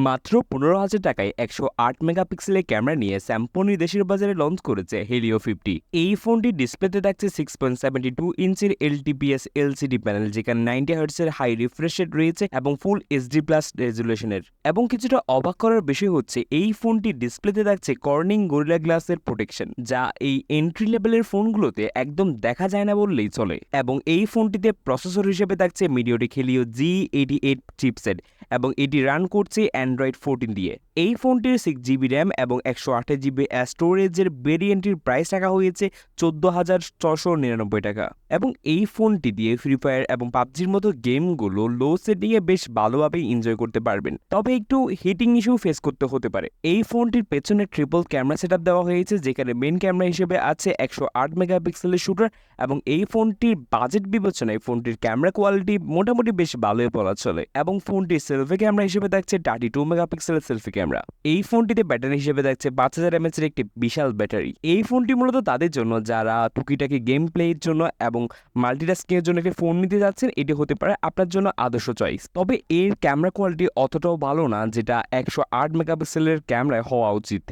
মাত্র 15,000 টাকায় 108 মেগাপিক্সেলের ক্যামেরা নিয়ে স্যামসং দেশের বাজারে লঞ্চ করেছে হেলিও 50। এই ফোনটি ডিসপ্লেতে থাকছে 6.72 ইঞ্চির এলটিপিএস এলসিডি প্যানেল, যেখানে 90 হার্টজের হাই রিফ্রেশ রেট রয়েছে এবং ফুল এইচডি প্লাস রেজুলেশনের। এবং কিছুটা অবাক করার বিষয় হচ্ছে এই ফোনটি ডিসপ্লেতে থাকছে কর্নিং গরিলা গ্লাসের প্রোটেকশন, যা এই এন্ট্রি লেভেলের ফোনগুলোতে একদম দেখা যায় না বললেই চলে। এবং এই ফোনটিতে প্রসেসর হিসেবে থাকছে মিডিয়াটেক হেলিও G88 চিপসেট এবং এটি রান করছে অ্যান্ড্রয়েড 14 দিয়ে। এই ফোনটির 6GB র্যাম এবং 128GB স্টোরেজের ভেরিয়েন্টের প্রাইস রাখা হয়েছে 14,499 টাকা। এবং এই ফোনটি দিয়ে ফ্রি ফায়ার এবং পাবজির মতো গেমগুলো লো সেটিংয়ে বেশ ভালোভাবে এনজয় করতে পারবেন, তবে একটু হিটিং ইস্যু ফেস করতে হতে পারে। এই ফোনটির পেছনে ট্রিপল ক্যামেরা সেটআপ দেওয়া হয়েছে, যেখানে মেন ক্যামেরা হিসেবে আছে 108 মেগাপিক্সেলের শুটার। এবং এই ফোনটির বাজেট বিবেচনায় ফোনটির ক্যামেরা কোয়ালিটি মোটামুটি বেশ ভালোই বলা চলে। এবং ফোনটির সেলফি ক্যামেরা হিসেবে থাকছে 32 মেগাপিক্সেলের সেলফি ক্যামেরা। এই ফোনটিতে ব্যাটারি হিসেবে থাকছে 5000 এমএএচ এর একটি বিশাল ব্যাটারি। এই ফোনটি মূলত তাদের জন্য যারা টুকিটাকি গেম প্লের জন্য এবং মাল্টিটাস্কিং এর জন্য একটি ফোন নিতে যাচ্ছেন, এটি হতে পারে আপনার জন্য আদর্শ চয়েস। তবে এর ক্যামেরা কোয়ালিটি অতটাও ভালো না যেটা 108 মেগাপিক্সেলের ক্যামেরায় হওয়া উচিত।